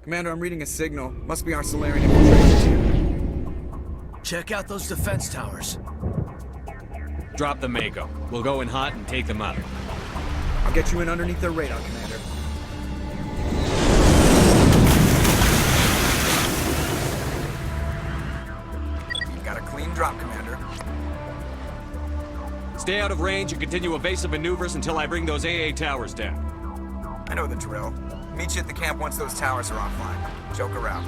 Commander, I'm reading a signal. Must be our Solarian infiltration. Check out those defense towers. Drop the Mako. We'll go in hot and take them out. I'll get you in underneath their radar, Commander. You've got a clean drop, Commander. Stay out of range and continue evasive maneuvers until I bring those AA towers down. I know the drill. Meet you at the camp once those towers are offline. Joke around.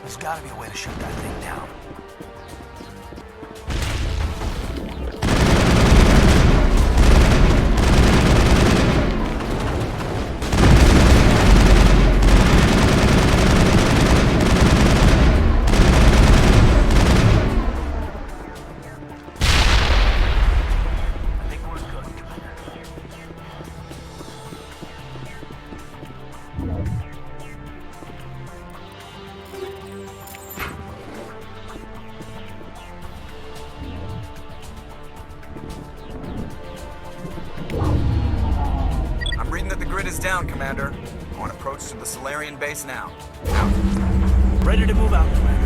There's gotta be a way to shoot that thing down. down, Commander. On approach to the Solarian base now. Out. Ready to move out, Commander.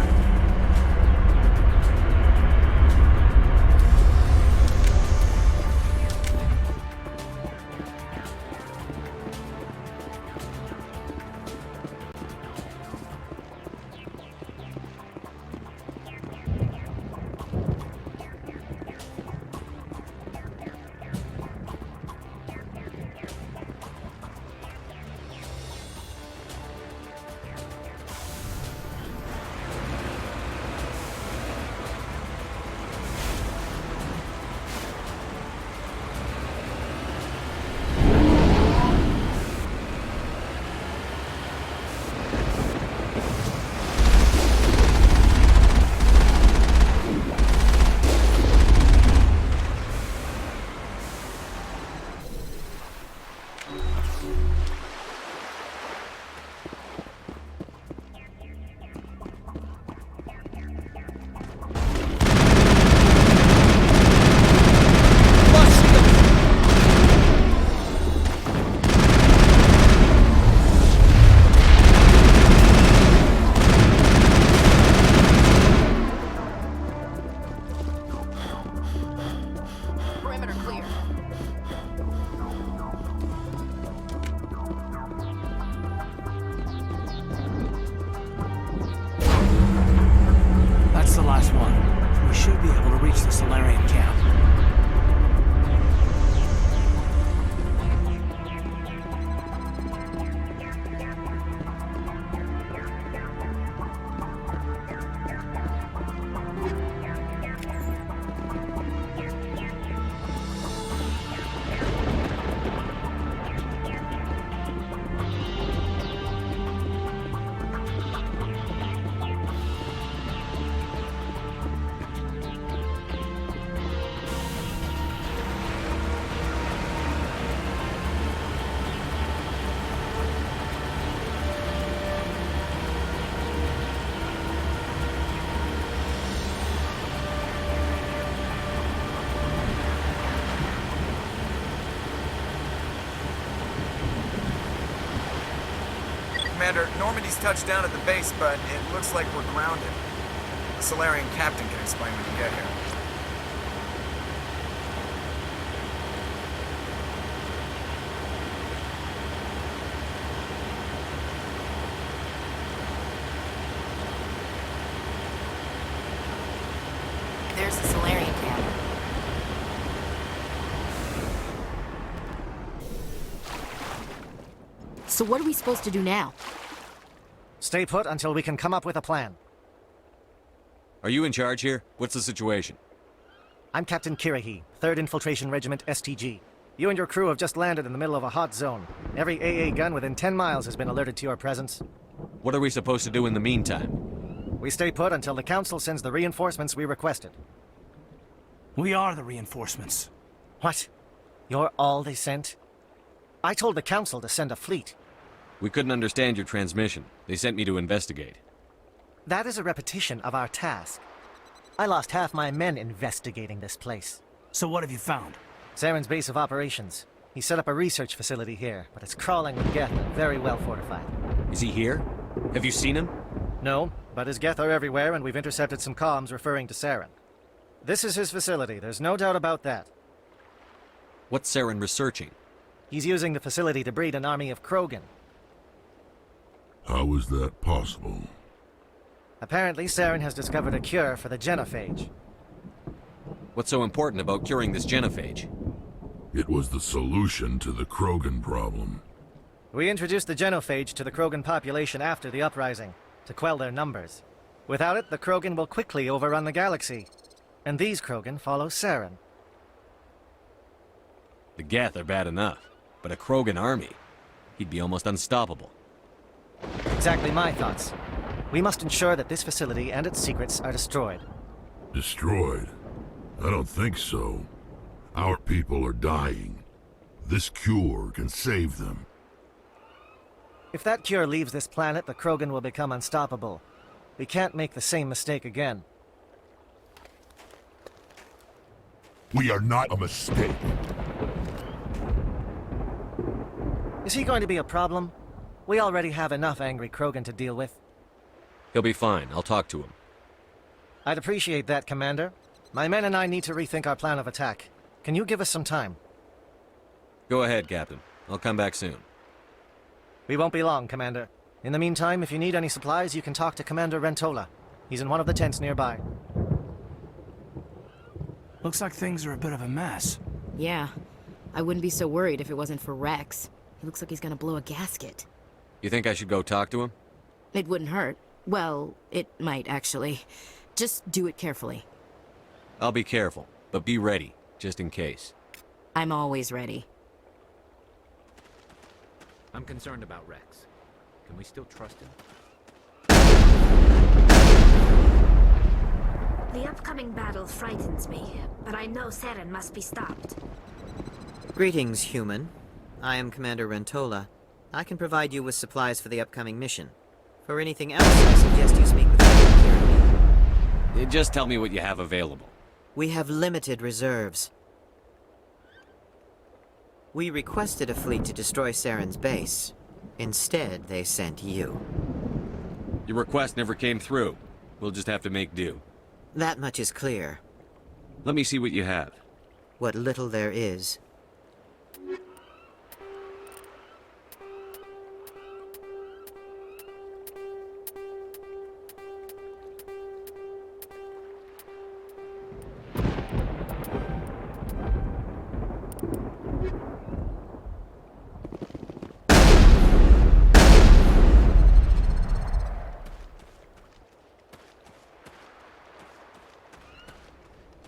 Commander, Normandy's touched down at the base, but it looks like we're grounded. The Solarian captain can explain when you get here. There's the Solarian camp. So what are we supposed to do now? Stay put until we can come up with a plan. Are you in charge here? What's the situation? I'm Captain Kirahi, 3rd Infiltration Regiment STG. You and your crew have just landed in the middle of a hot zone. Every AA gun within 10 miles has been alerted to your presence. What are we supposed to do in the meantime? We stay put until the Council sends the reinforcements we requested. We are the reinforcements. What? You're all they sent? I told the Council to send a fleet. We couldn't understand your transmission. They sent me to investigate. That is a repetition of our task. I lost half my men investigating this place. So what have you found? Saren's base of operations. He set up a research facility here, but it's crawling with Geth and very well fortified. Is he here? Have you seen him? No, but his Geth are everywhere and we've intercepted some comms referring to Saren. This is his facility, there's no doubt about that. What's Saren researching? He's using the facility to breed an army of Krogan. How is that possible? Apparently, Saren has discovered a cure for the genophage. What's so important about curing this genophage? It was the solution to the Krogan problem. We introduced the genophage to the Krogan population after the uprising, to quell their numbers. Without it, the Krogan will quickly overrun the galaxy. And these Krogan follow Saren. The Geth are bad enough, but a Krogan army? He'd be almost unstoppable. Exactly my thoughts. We must ensure that this facility and its secrets are destroyed. Destroyed? I don't think so. Our people are dying. This cure can save them. If that cure leaves this planet, the Krogan will become unstoppable. We can't make the same mistake again. We are not a mistake. Is he going to be a problem? We already have enough angry Krogan to deal with. He'll be fine. I'll talk to him. I'd appreciate that, Commander. My men and I need to rethink our plan of attack. Can you give us some time? Go ahead, Captain. I'll come back soon. We won't be long, Commander. In the meantime, if you need any supplies, you can talk to Commander Rentola. He's in one of the tents nearby. Looks like things are a bit of a mess. Yeah. I wouldn't be so worried if it wasn't for Rex. He looks like he's gonna blow a gasket. You think I should go talk to him? It wouldn't hurt. Well, it might, actually. Just do it carefully. I'll be careful, but be ready, just in case. I'm always ready. I'm concerned about Rex. Can we still trust him? The upcoming battle frightens me, but I know Seren must be stopped. Greetings, human. I am Commander Rentola. I can provide you with supplies for the upcoming mission. For anything else, I suggest you speak with me. Just tell me what you have available. We have limited reserves. We requested a fleet to destroy Seren's base. Instead, they sent you. Your request never came through. We'll just have to make do. That much is clear. Let me see what you have. What little there is.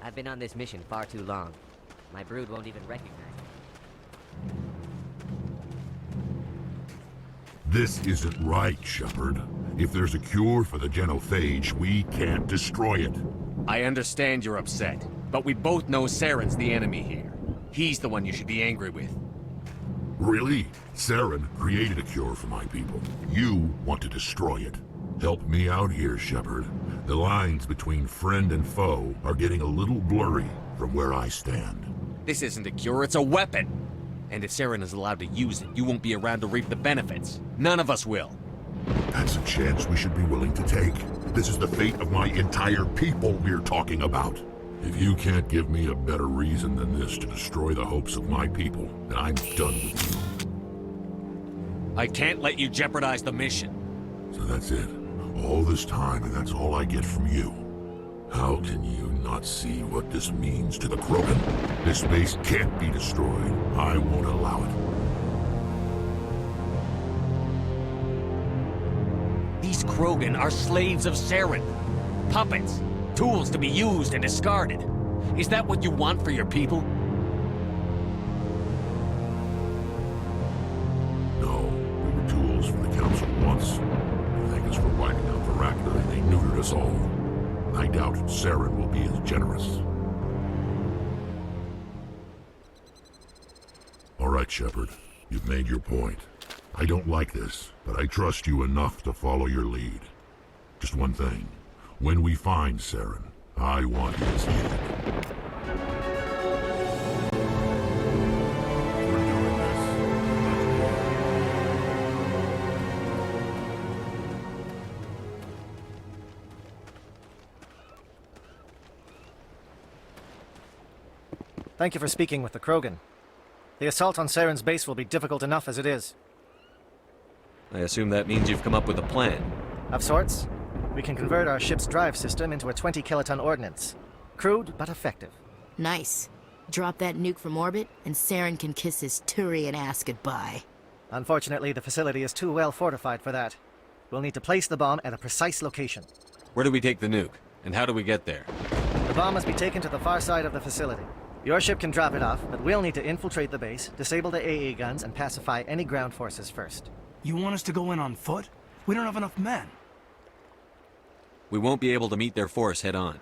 I've been on this mission far too long. My brood won't even recognize me. This isn't right, Shepard. If there's a cure for the genophage, we can't destroy it. I understand you're upset, but we both know Seren's the enemy here. He's the one you should be angry with. Really? Seren created a cure for my people. You want to destroy it. Help me out here, Shepard. The lines between friend and foe are getting a little blurry from where I stand. This isn't a cure, it's a weapon! And if Seren is allowed to use it, you won't be around to reap the benefits. None of us will. That's a chance we should be willing to take. This is the fate of my entire people we're talking about. If you can't give me a better reason than this to destroy the hopes of my people, then I'm done with you. I can't let you jeopardize the mission. So that's it. All this time, and that's all I get from you. How can you not see what this means to the Krogan? This base can't be destroyed. I won't allow it. These Krogan are slaves of Seren. Puppets. Tools to be used and discarded. Is that what you want for your people? No, we were tools for the Council once. They thank us for wiping out the Raptor, and they neutered us all. I doubt Seren will be as generous. All right, Shepard. You've made your point. I don't like this, but I trust you enough to follow your lead. Just one thing. When we find Seren, I want his head. We're doing this. Thank you for speaking with the Krogan. The assault on Seren's base will be difficult enough as it is. I assume that means you've come up with a plan. Of sorts. We can convert our ship's drive system into a 20-kiloton ordnance. Crude, but effective. Nice. Drop that nuke from orbit, and Seren can kiss his Turian ass goodbye. Unfortunately, the facility is too well fortified for that. We'll need to place the bomb at a precise location. Where do we take the nuke? And how do we get there? The bomb must be taken to the far side of the facility. Your ship can drop it off, but we'll need to infiltrate the base, disable the AA guns, and pacify any ground forces first. You want us to go in on foot? We don't have enough men. We won't be able to meet their force head-on.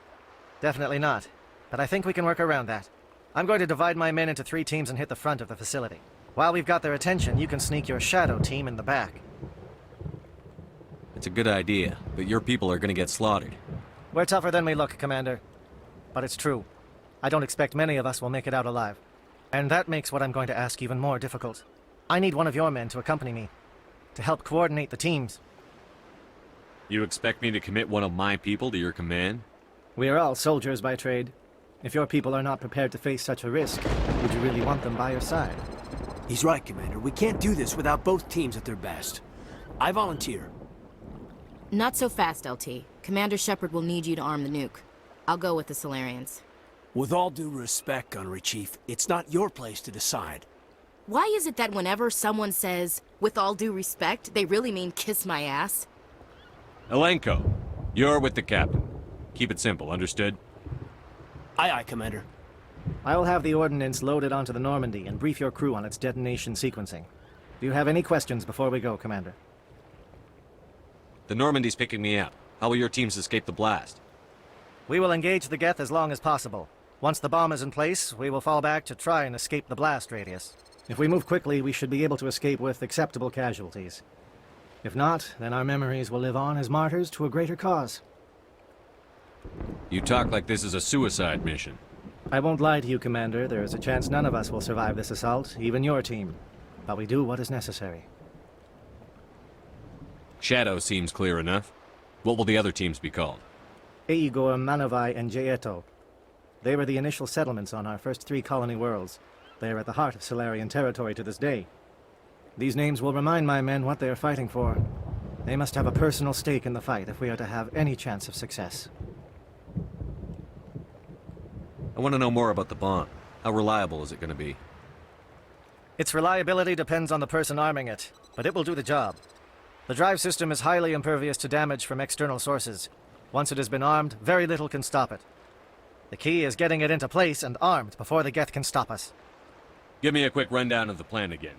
Definitely not. But I think we can work around that. I'm going to divide my men into 3 teams and hit the front of the facility. While we've got their attention, you can sneak your shadow team in the back. It's a good idea, but your people are gonna get slaughtered. We're tougher than we look, Commander. But it's true. I don't expect many of us will make it out alive. And that makes what I'm going to ask even more difficult. I need one of your men to accompany me, to help coordinate the teams. You expect me to commit one of my people to your command? We are all soldiers by trade. If your people are not prepared to face such a risk, would you really want them by your side? He's right, Commander. We can't do this without both teams at their best. I volunteer. Not so fast, LT. Commander Shepard will need you to arm the nuke. I'll go with the Solarians. With all due respect, Gunnery Chief, it's not your place to decide. Why is it that whenever someone says, with all due respect, they really mean kiss my ass? Elenko, you're with the captain. Keep it simple, understood? Aye, aye, Commander. I will have the ordnance loaded onto the Normandy and brief your crew on its detonation sequencing. Do you have any questions before we go, Commander? The Normandy's picking me up. How will your teams escape the blast? We will engage the Geth as long as possible. Once the bomb is in place, we will fall back to try and escape the blast radius. If we move quickly, we should be able to escape with acceptable casualties. If not, then our memories will live on as martyrs to a greater cause. You talk like this is a suicide mission. I won't lie to you, Commander. There is a chance none of us will survive this assault, even your team. But we do what is necessary. Shadow seems clear enough. What will the other teams be called? Eigor, Manavai, and Jaeto. They were the initial settlements on our first 3 colony worlds. They are at the heart of Solarian territory to this day. These names will remind my men what they are fighting for. They must have a personal stake in the fight if we are to have any chance of success. I want to know more about the bomb. How reliable is it going to be? Its reliability depends on the person arming it, but it will do the job. The drive system is highly impervious to damage from external sources. Once it has been armed, very little can stop it. The key is getting it into place and armed before the Geth can stop us. Give me a quick rundown of the plan again.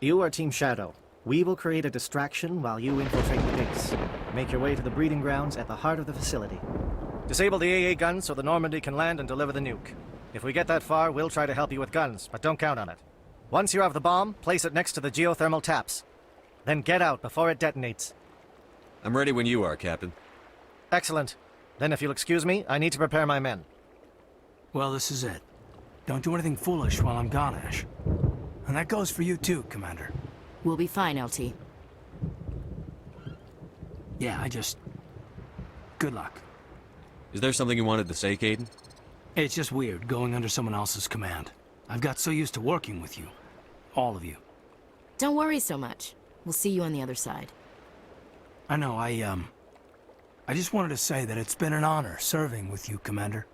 You are Team Shadow. We will create a distraction while you infiltrate the base. Make your way to the breeding grounds at the heart of the facility. Disable the AA guns so the Normandy can land and deliver the nuke. If we get that far, we'll try to help you with guns, but don't count on it. Once you have the bomb, place it next to the geothermal taps. Then get out before it detonates. I'm ready when you are, Captain. Excellent. Then if you'll excuse me, I need to prepare my men. Well, this is it. Don't do anything foolish while I'm gone, Ash. And that goes for you too, Commander. We'll be fine, LT. Yeah, good luck. Is there something you wanted to say, Caden? It's just weird going under someone else's command. I've got so used to working with you. All of you. Don't worry so much. We'll see you on the other side. I know, I just wanted to say that it's been an honor serving with you, Commander.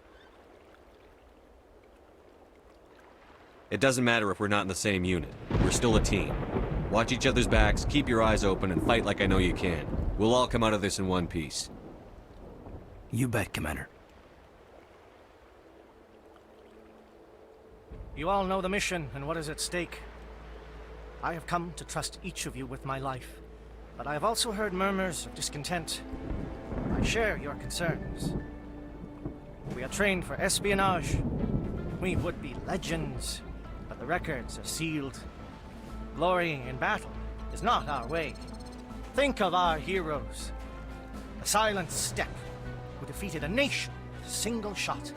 It doesn't matter if we're not in the same unit. We're still a team. Watch each other's backs, keep your eyes open, and fight like I know you can. We'll all come out of this in one piece. You bet, Commander. You all know the mission and what is at stake. I have come to trust each of you with my life, but I have also heard murmurs of discontent. I share your concerns. We are trained for espionage. We would be legends, but the records are sealed. Glory in battle is not our way. Think of our heroes. The silent step who defeated a nation with a single shot.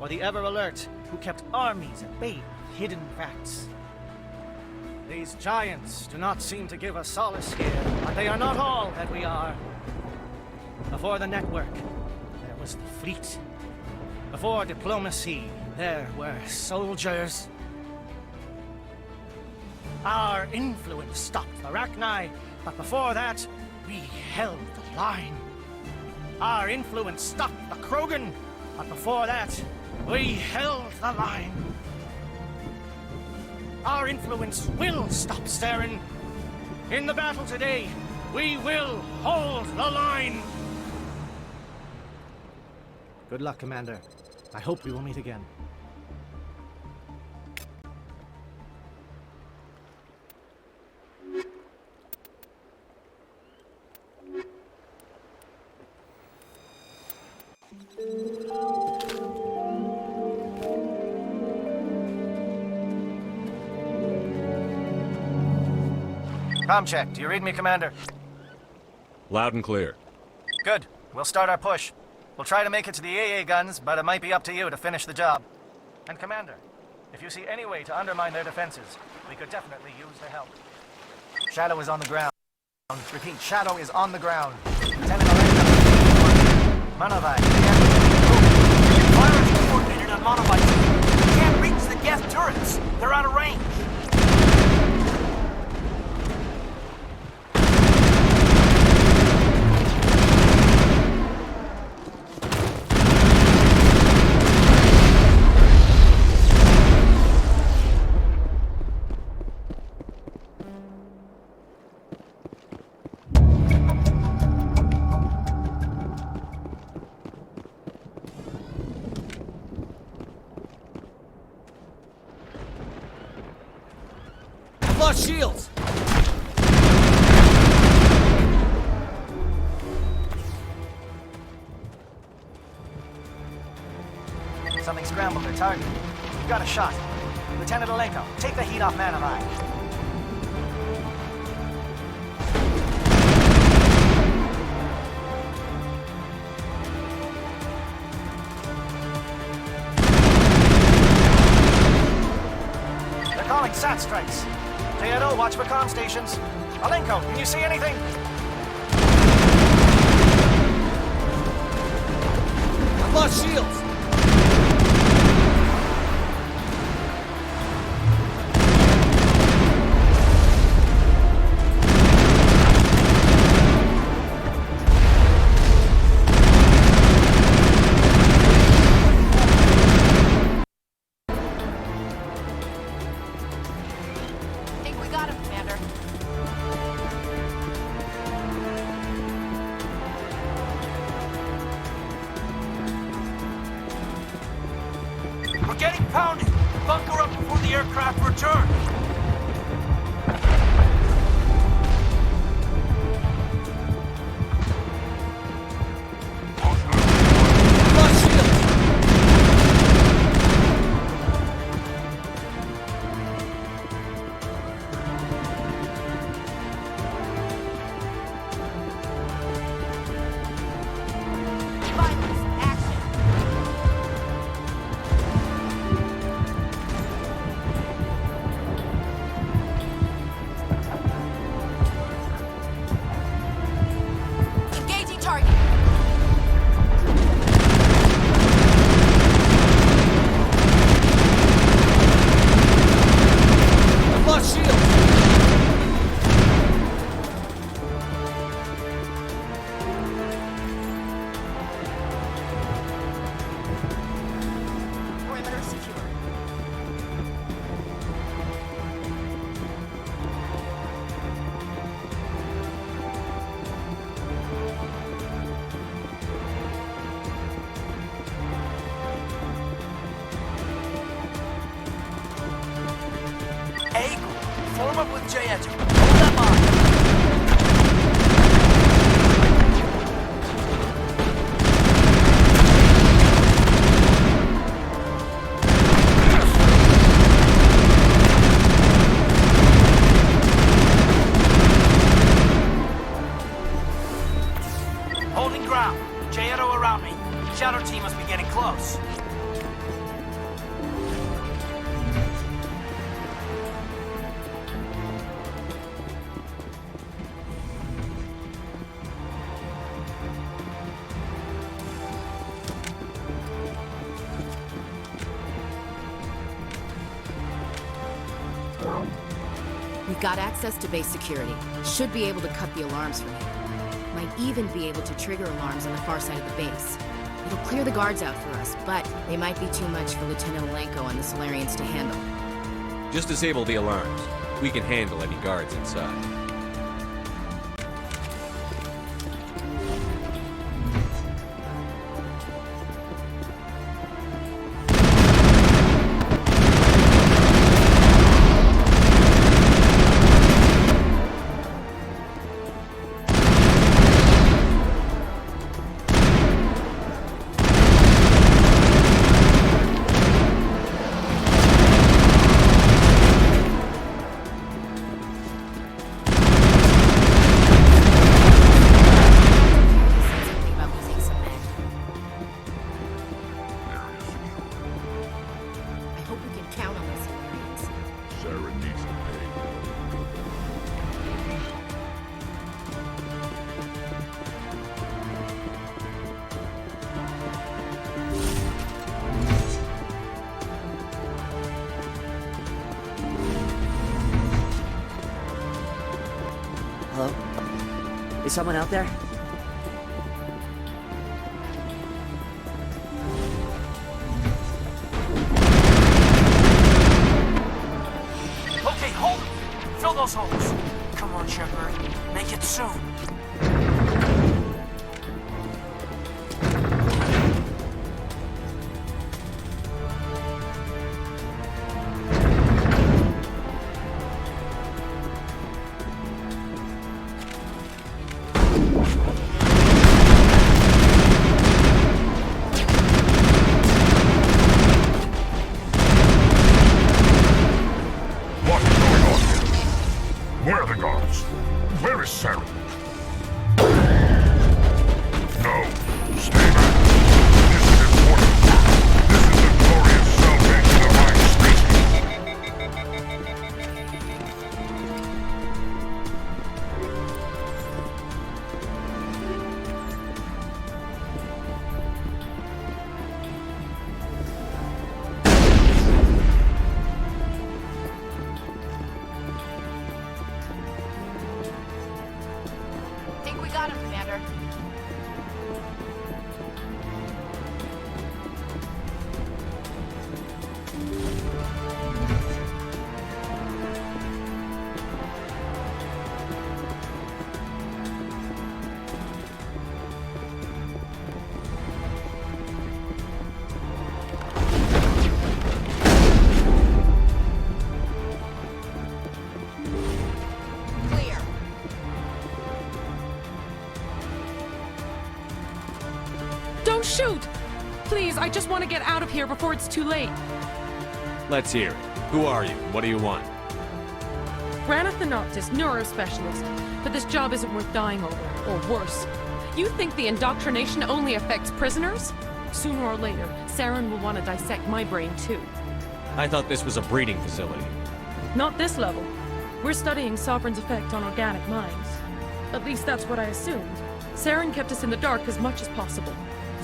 Or the ever-alert who kept armies at bay with hidden facts. These giants do not seem to give us solace here, but they are not all that we are. Before the network, there was the fleet. Before diplomacy, there were soldiers. Our influence stopped the Rachni, but before that, we held the line. Our influence stopped the Krogan, but before that, we held the line. Our influence will stop Saren. In the battle today, we will hold the line. Good luck, Commander. I hope we will meet again. Comm check. Do you read me, Commander? Loud and clear. Good. We'll start our push. We'll try to make it to the AA guns, but it might be up to you to finish the job. And Commander, If you see any way to undermine their defenses, we could definitely use their help. Shadow is on the ground. Repeat, Shadow is on the ground. Lieutenant Orlando. Monovite. Fire is coordinated on Monovite. We can't reach the gas turrets. They're out of range. Lost shields! Something scrambled their target. You got a shot. Lieutenant Alenko, take the heat off Manovite. They're calling SAT strikes. JNO, watch for comm stations. Alenko, can you see anything? I've lost shields! Getting pounded! Bunker up before the aircraft return! Lost shields! Form up with J-Edge. Hold that line. Holding ground. J-Edo around me. Shadow team must be getting close. We've got access to base security. Should be able to cut the alarms from here. Might even be able to trigger alarms on the far side of the base. It'll clear the guards out for us, but they might be too much for Lieutenant Alenko and the Solarians to handle. Just disable the alarms. We can handle any guards inside. Is someone out there? Okay, hold it! Fill those holes! Come on, Shepard. Make it soon. Don't shoot! Please, I just want to get out of here before it's too late. Let's hear it. Who are you? What do you want? Ranith the Noctis, neurospecialist. But this job isn't worth dying over, or worse. You think the indoctrination only affects prisoners? Sooner or later, Saren will want to dissect my brain too. I thought this was a breeding facility. Not this level. We're studying Sovereign's effect on organic minds. At least that's what I assumed. Saren kept us in the dark as much as possible.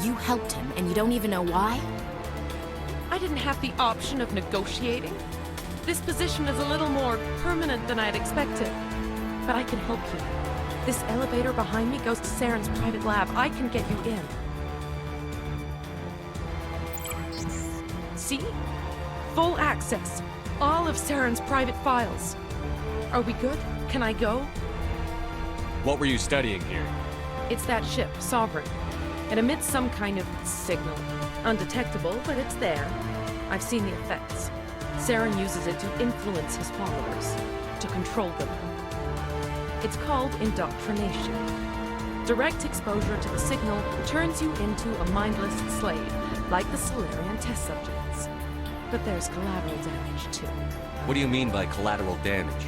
You helped him, and you don't even know why? I didn't have the option of negotiating. This position is a little more permanent than I'd expected. But I can help you. This elevator behind me goes to Saren's private lab. I can get you in. See? Full access. All of Saren's private files. Are we good? Can I go? What were you studying here? It's that ship, Sovereign. It emits some kind of signal. Undetectable, but it's there. I've seen the effects. Saren uses it to influence his followers, to control them. It's called indoctrination. Direct exposure to the signal turns you into a mindless slave, like the Solarian test subjects. But there's collateral damage, too. What do you mean by collateral damage?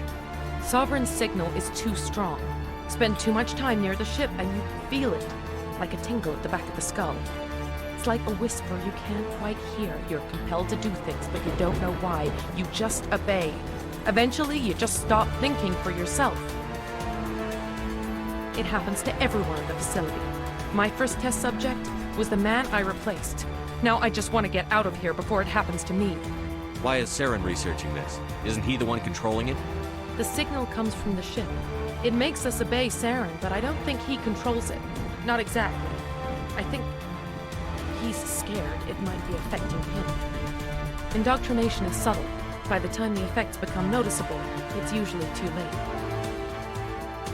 Sovereign's signal is too strong. Spend too much time near the ship and you feel it, like a tingle at the back of the skull. It's like a whisper you can't quite hear. You're compelled to do things, but you don't know why. You just obey. Eventually, you just stop thinking for yourself. It happens to everyone at the facility. My first test subject was the man I replaced. Now I just want to get out of here before it happens to me. Why is Saren researching this? Isn't he the one controlling it? The signal comes from the ship. It makes us obey Saren, but I don't think he controls it. Not exactly. I think he's scared it might be affecting him. Indoctrination is subtle. By the time the effects become noticeable, it's usually too late.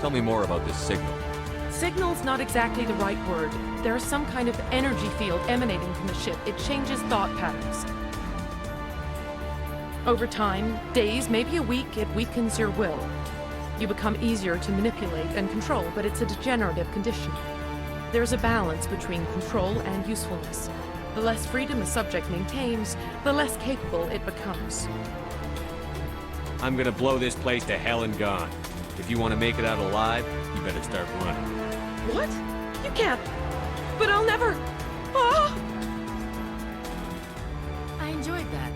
Tell me more about this signal. Signal's not exactly the right word. There is some kind of energy field emanating from the ship. It changes thought patterns. Over time, days, maybe a week, it weakens your will. You become easier to manipulate and control, but it's a degenerative condition. There's a balance between control and usefulness. The less freedom a subject maintains, the less capable it becomes. I'm gonna blow this place to hell and gone. If you want to make it out alive, you better start running. What? You can't. But I'll never. Ah! I enjoyed that.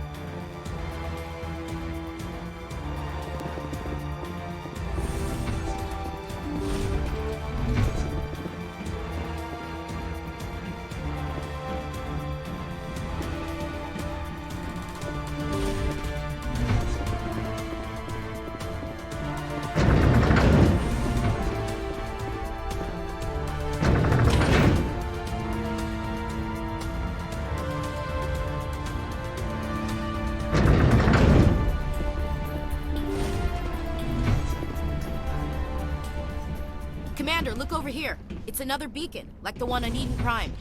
over here. It's another beacon, like the one on Eden Prime.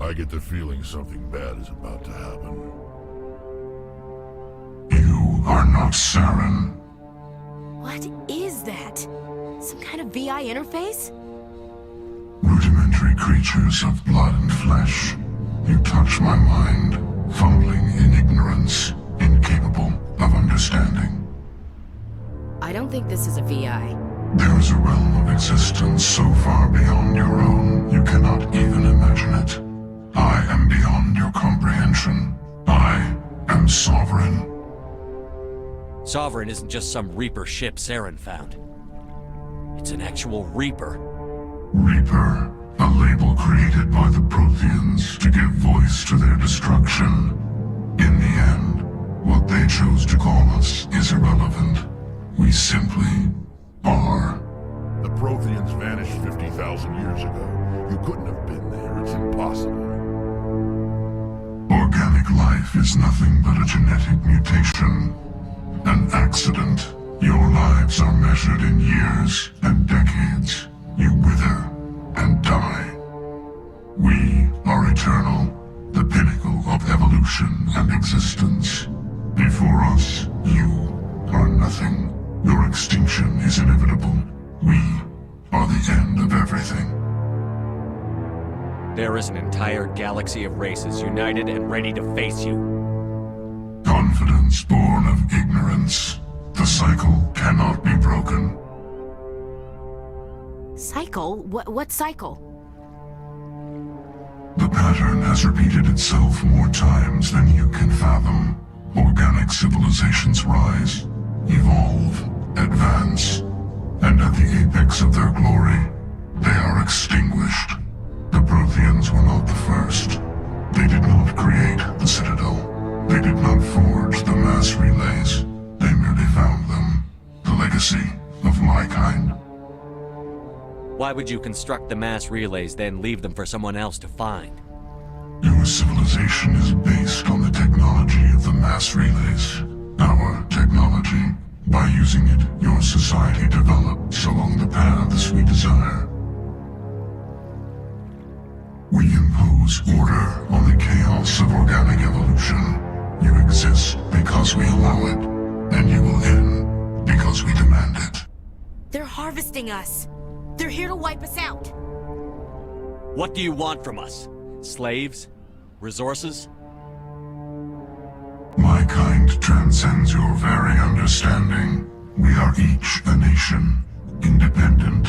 I get the feeling something bad is about to happen. You are not Saren. What is that? Some kind of VI interface? Rudimentary creatures of blood and flesh. You touch my mind, fumbling in ignorance, incapable of understanding. I don't think this is a VI. There is a realm of existence so far beyond your own, you cannot even imagine it. I am beyond your comprehension. I am Sovereign. Sovereign isn't just some Reaper ship Saren found. It's an actual Reaper. Reaper, a label created by the Protheans to give voice to their destruction. In the end, what they chose to call us is irrelevant. We simply are. The Protheans vanished 50,000 years ago. You couldn't have been there. It's impossible. Organic life is nothing but a genetic mutation. An accident. Your lives are measured in years and decades. You wither and die. We are eternal, the pinnacle of evolution and existence. Before us, you are nothing. Your extinction is inevitable. We are the end of everything. There is an entire galaxy of races united and ready to face you. Confidence born of ignorance. The cycle cannot be broken. Cycle? What cycle? The pattern has repeated itself more times than you can fathom. Organic civilizations rise, evolve, advance, and at the apex of their glory, they are extinguished. The Protheans were not the first. They did not create the Citadel. They did not forge the mass relays. They merely found them. The legacy of my kind. Why would you construct the mass relays, then leave them for someone else to find? Your civilization is based on the technology of the mass relays. Our technology. By using it, your society develops along the paths we desire. We impose order on the chaos of organic evolution. You exist because we allow it, and you will end because we demand it. They're harvesting us. They're here to wipe us out. What do you want from us? Slaves? Resources? My kind transcends your very understanding. We are each a nation, independent,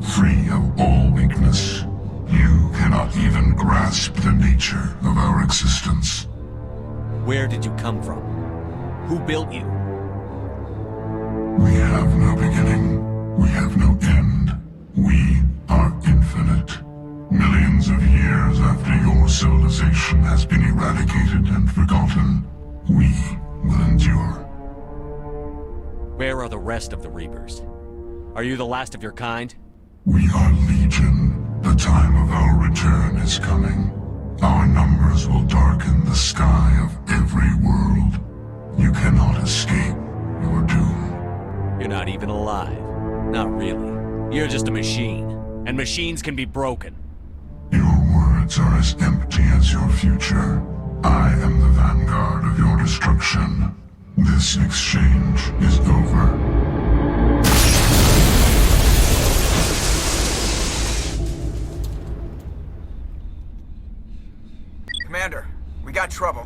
free of all weakness. You cannot even grasp the nature of our existence. Where did you come from? Who built you? We have no beginning. We have no end. We are infinite. Millions of years after your civilization has been eradicated and forgotten, we will endure. Where are the rest of the Reapers? Are you the last of your kind? We are Legion. The time of our return is coming. Our numbers will darken the sky of every world. You cannot escape your doom. You're not even alive. Not really. You're just a machine. And machines can be broken. Your words are as empty as your future. I am the vanguard of your destruction. This exchange is over. Commander, we trouble.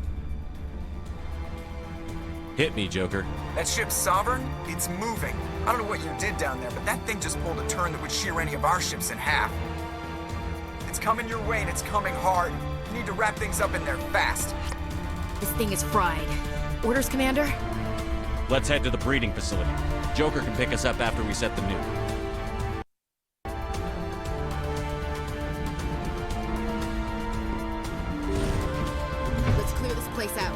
Hit me, Joker. That ship's Sovereign? It's moving. I don't know what you did down there, but that thing just pulled a turn that would shear any of our ships in half. It's coming your way and it's coming hard. You need to wrap things up in there fast. This thing is fried. Orders, Commander? Let's head to the breeding facility. Joker can pick us up after we set the nuke. Let's clear this place out.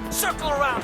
Circle around!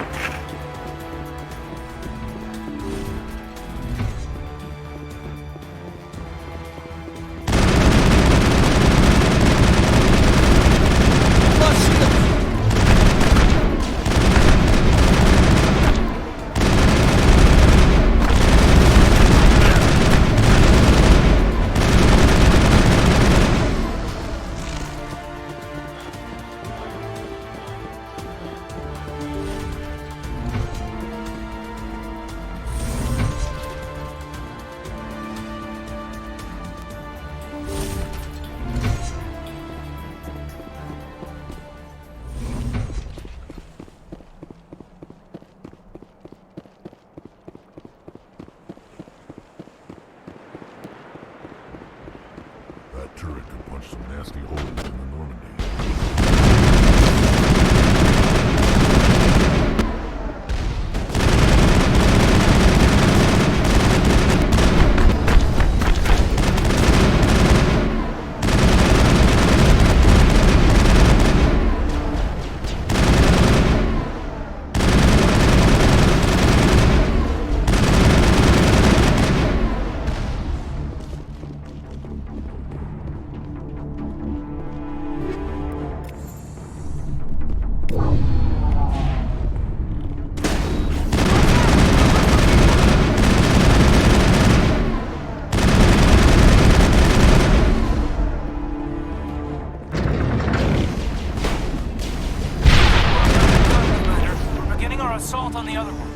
That turret could punch some nasty holes in the Normandy. Assault on the other one.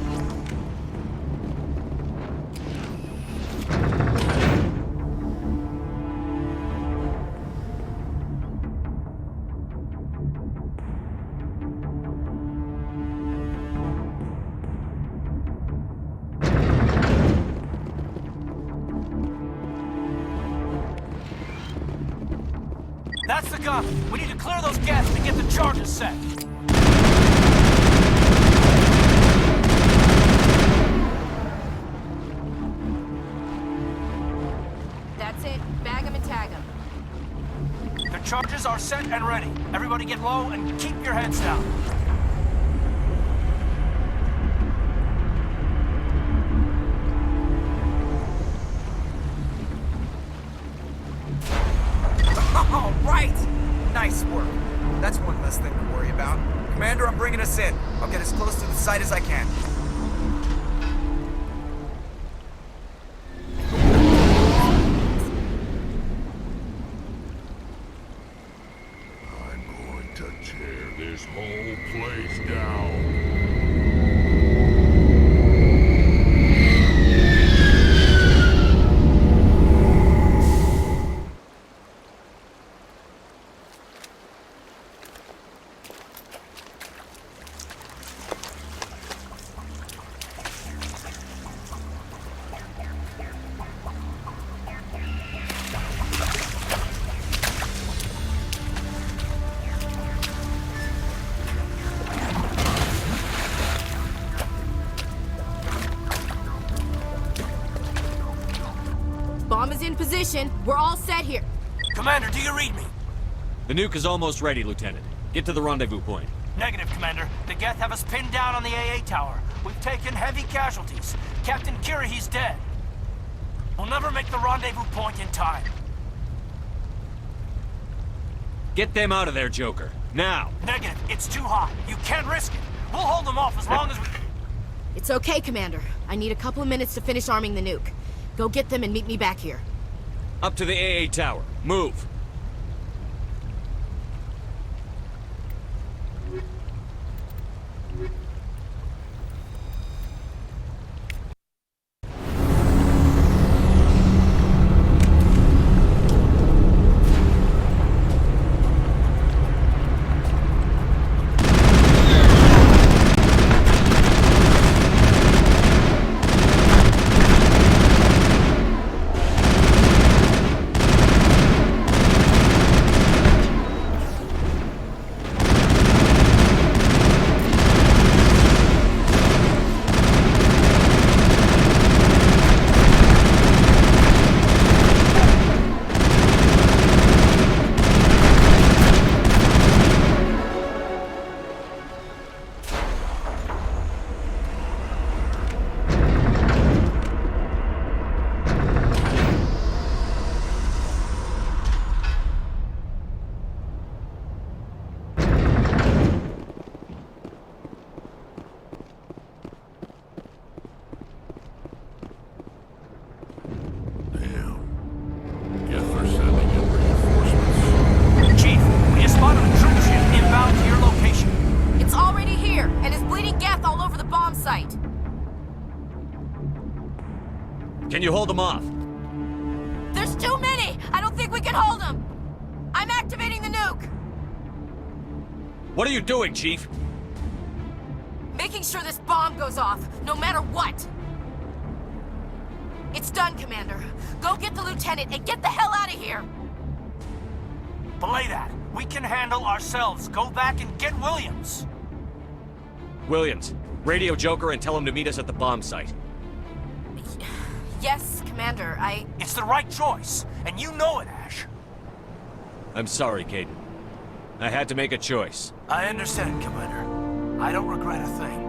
That's the gun. We need to clear those gaps to get the charges set. Charges are set and ready. Everybody get low and keep your heads down. All right! Nice work. That's one less thing to worry about. Commander, I'm bringing us in. I'll get as close to the site as I can. Bomb is in position. We're all set here. Commander, do you read me? The nuke is almost ready, Lieutenant. Get to the rendezvous point. Negative, Commander. The Geth have us pinned down on the AA tower. We've taken heavy casualties. Captain Kirahi's dead. We'll never make the rendezvous point in time. Get them out of there, Joker. Now! Negative. It's too hot. You can't risk it. We'll hold them off as long as we... It's okay, Commander. I need a couple of minutes to finish arming the nuke. Go get them and meet me back here. Up to the AA tower. Move. Can you hold them off? There's too many! I don't think we can hold them! I'm activating the nuke! What are you doing, Chief? Making sure this bomb goes off, no matter what! It's done, Commander. Go get the lieutenant and get the hell out of here! Belay that. We can handle ourselves. Go back and get Williams. Williams, radio Joker and tell him to meet us at the bomb site. Yes, Commander, It's the right choice, and you know it, Ash. I'm sorry, Caden. I had to make a choice. I understand, Commander. I don't regret a thing.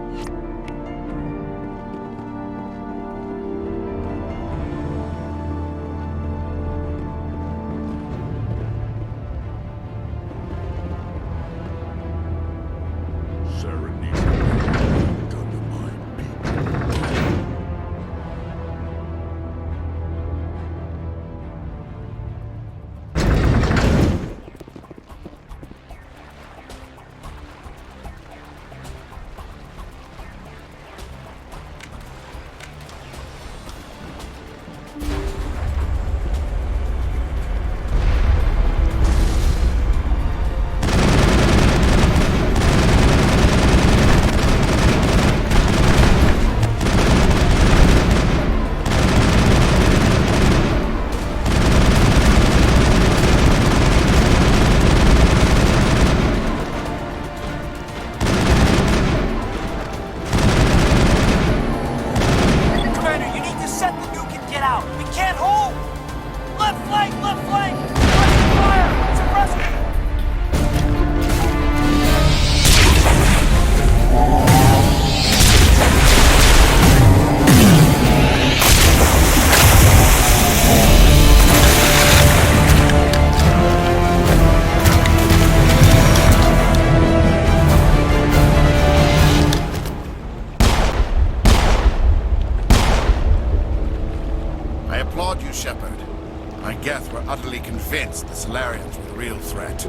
The Solarians were the real threat.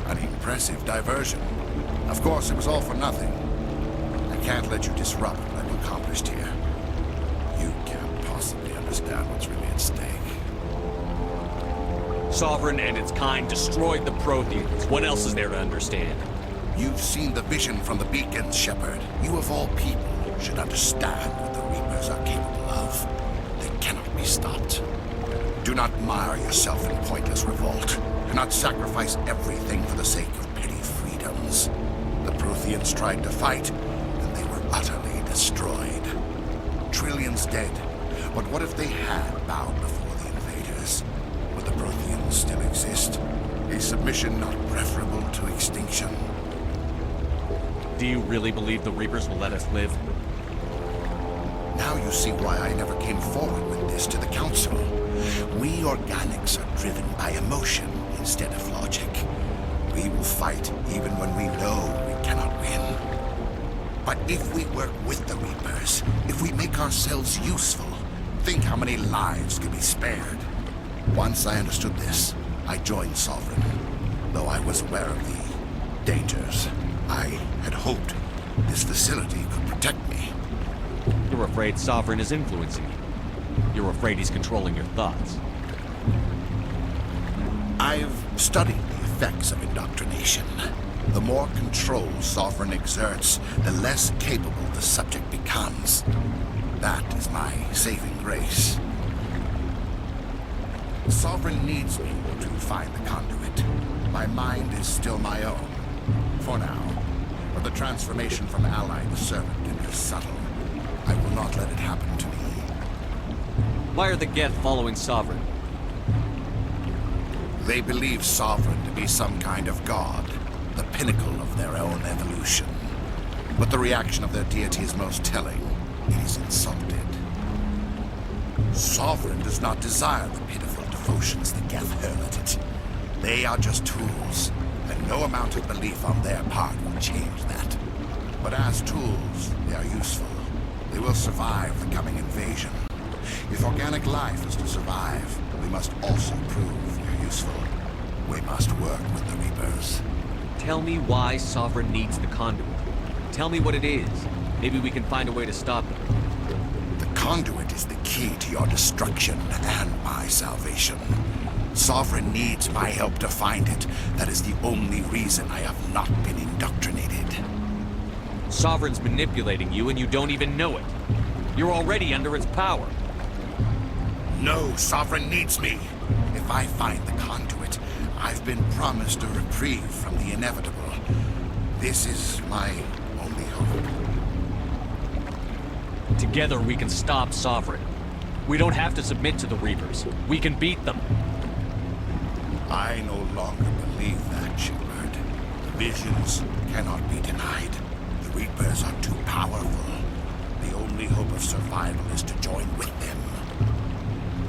An impressive diversion. Of course, it was all for nothing. I can't let you disrupt what I've accomplished here. You can't possibly understand what's really at stake. Sovereign and its kind destroyed the Protheans. What else is there to understand? You've seen the vision from the beacons, Shepard. You of all people should understand what the Reapers are capable of. They cannot be stopped. Do not mire yourself in pointless revolt. Do not sacrifice everything for the sake of petty freedoms. The Protheans tried to fight, and they were utterly destroyed. Trillions dead. But what if they had bowed before the invaders? Would the Protheans still exist? Is submission not preferable to extinction? Do you really believe the Reapers will let us live? Now you see why I never came forward with this to the Council. We organics are driven by emotion instead of logic. We will fight even when we know we cannot win. But if we work with the Reapers, if we make ourselves useful, think how many lives could be spared. Once I understood this, I joined Sovereign. Though I was aware of the dangers, I had hoped this facility could protect me. You're afraid Sovereign is influencing you. You're afraid he's controlling your thoughts. I've studied the effects of indoctrination. The more control Sovereign exerts, the less capable the subject becomes. That is my saving grace. Sovereign needs me to find the conduit. My mind is still my own, for now. But the transformation from ally to servant can be subtle. I will not let it happen to me. Why are the Geth following Sovereign? They believe Sovereign to be some kind of god, the pinnacle of their own evolution. But the reaction of their deity is most telling. It is insulted. Sovereign does not desire the pitiful devotions the Geth hurl at it. They are just tools, and no amount of belief on their part will change that. But as tools, they are useful. They will survive the coming invasion. If organic life is to survive, we must also prove we're useful. We must work with the Reapers. Tell me why Sovereign needs the conduit. Tell me what it is. Maybe we can find a way to stop them. The conduit is the key to your destruction and my salvation. Sovereign needs my help to find it. That is the only reason I have not been indoctrinated. Sovereign's manipulating you and you don't even know it. You're already under its power. No, Sovereign needs me. If I find the conduit, I've been promised a reprieve from the inevitable. This is my only hope. Together we can stop Sovereign. We don't have to submit to the Reapers. We can beat them. I no longer believe that, Shepard. The visions cannot be denied. The Reapers are too powerful. The only hope of survival is to join with them.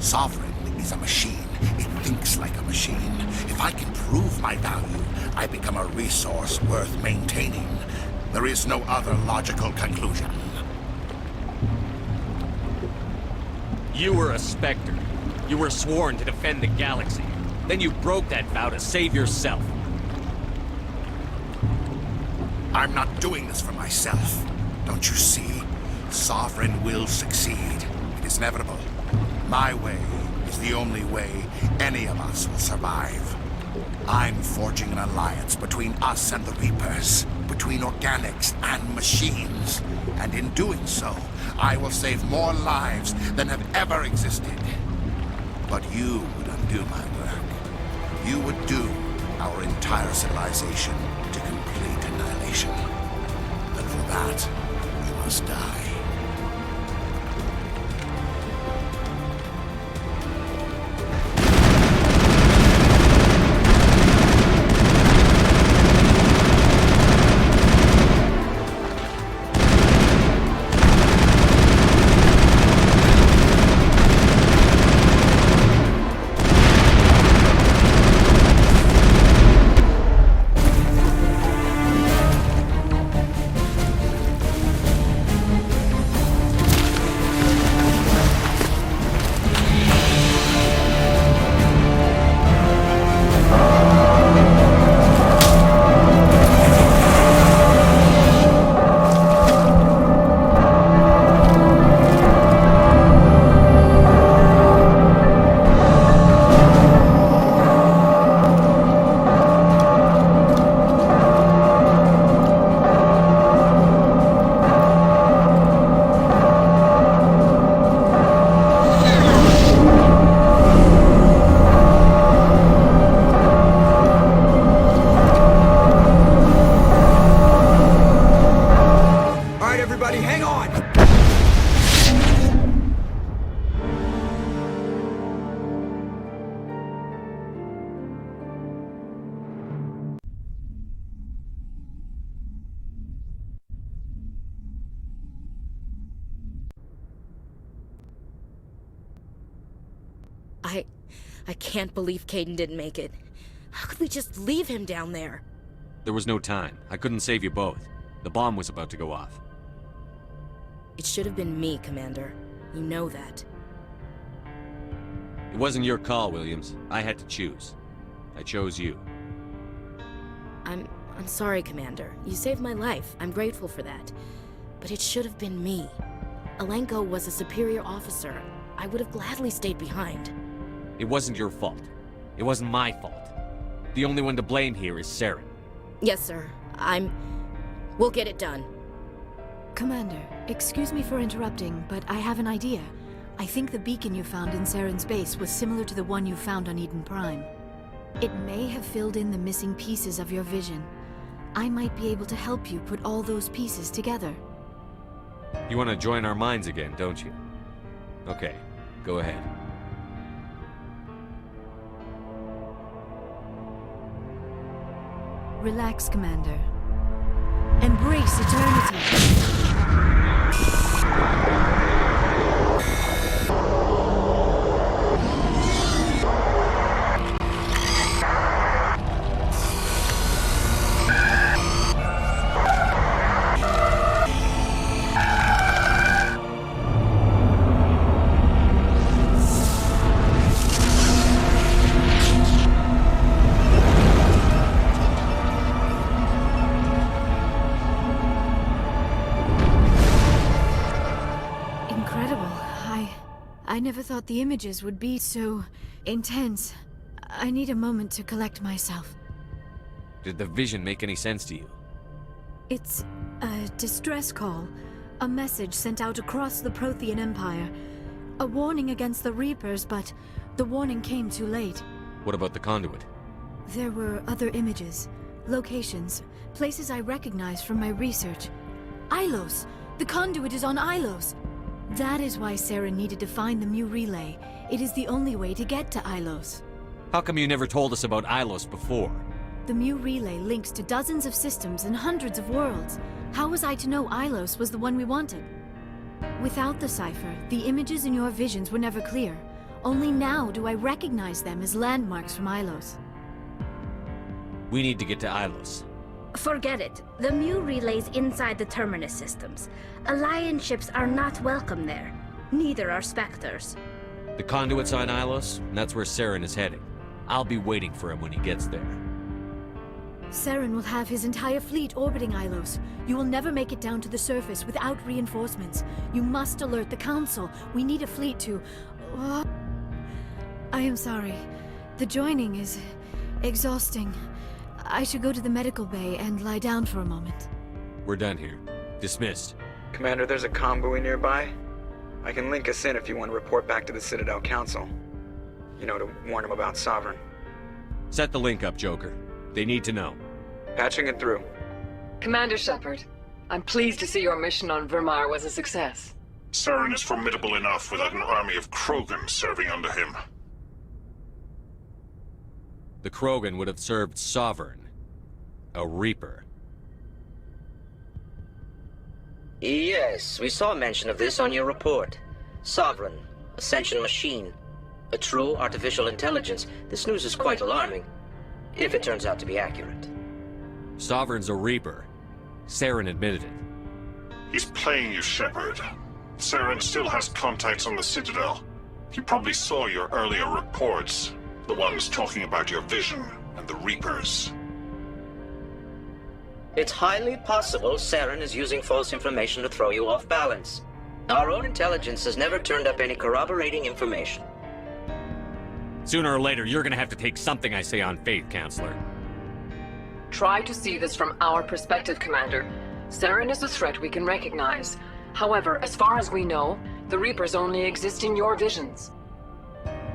Sovereign is a machine. It thinks like a machine. If I can prove my value, I become a resource worth maintaining. There is no other logical conclusion. You were a Spectre. You were sworn to defend the galaxy. Then you broke that vow to save yourself. I'm not doing this for myself. Don't you see? Sovereign will succeed. It is inevitable. My way is the only way any of us will survive. I'm forging an alliance between us and the Reapers, between organics and machines. And in doing so, I will save more lives than have ever existed. But you would undo my work. You would doom our entire civilization to complete annihilation. And for that, you must die. I can't believe Caden didn't make it. How could we just leave him down there? There was no time. I couldn't save you both. The bomb was about to go off. It should have been me, Commander. You know that. It wasn't your call, Williams. I had to choose. I chose you. I'm sorry, Commander. You saved my life. I'm grateful for that. But it should have been me. Alenko was a superior officer. I would have gladly stayed behind. It wasn't your fault. It wasn't my fault. The only one to blame here is Saren. Yes, sir. We'll get it done. Commander, excuse me for interrupting, but I have an idea. I think the beacon you found in Saren's base was similar to the one you found on Eden Prime. It may have filled in the missing pieces of your vision. I might be able to help you put all those pieces together. You want to join our minds again, don't you? Okay, go ahead. Relax, Commander. Embrace eternity. I never thought the images would be so intense. I need a moment to collect myself. Did the vision make any sense to you? It's a distress call. A message sent out across the Prothean Empire. A warning against the Reapers, but the warning came too late. What about the conduit? There were other images, locations, places I recognized from my research. Ilos! The conduit is on Ilos! That is why Saren needed to find the Mu relay. It is the only way to get to Ilos. How come you never told us about Ilos before? The Mu relay links to dozens of systems and hundreds of worlds. How was I to know Ilos was the one we wanted? Without the cipher, the images in your visions were never clear. Only now do I recognize them as landmarks from Ilos. We need to get to Ilos. Forget it. The Mu relay's inside the Terminus systems. Alliance ships are not welcome there. Neither are Spectres. The conduit's on Ilos, and that's where Saren is heading. I'll be waiting for him when he gets there. Saren will have his entire fleet orbiting Ilos. You will never make it down to the surface without reinforcements. You must alert the Council. We need a fleet to... I am sorry. The joining is exhausting. I should go to the medical bay and lie down for a moment. We're done here. Dismissed. Commander, there's a convoy nearby. I can link us in if you want to report back to the Citadel Council. You know, to warn them about Sovereign. Set the link up, Joker. They need to know. Patching it through. Commander Shepard, I'm pleased to see your mission on Vermaier was a success. Saren is formidable enough without an army of Krogan serving under him. The Krogan would have served Sovereign. A Reaper. Yes, we saw mention of this on your report. Sovereign, Ascension machine. A true artificial intelligence. This news is quite alarming. If it turns out to be accurate. Sovereign's a Reaper. Saren admitted it. He's playing you, Shepard. Saren still has contacts on the Citadel. He probably saw your earlier reports. The ones talking about your vision and the Reapers. It's highly possible Saren is using false information to throw you off balance. Our own intelligence has never turned up any corroborating information. Sooner or later, you're gonna have to take something I say on faith, Counselor. Try to see this from our perspective, Commander. Saren is a threat we can recognize. However, as far as we know, the Reapers only exist in your visions.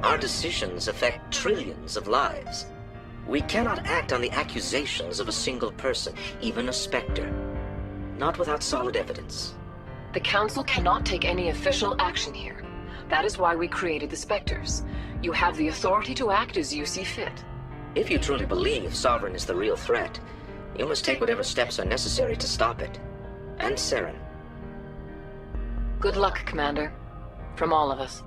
Our decisions affect trillions of lives. We cannot act on the accusations of a single person, even a Spectre. Not without solid evidence. The Council cannot take any official action here. That is why we created the Spectres. You have the authority to act as you see fit. If you truly believe Sovereign is the real threat, you must take whatever steps are necessary to stop it. And Saren. Good luck, Commander. From all of us.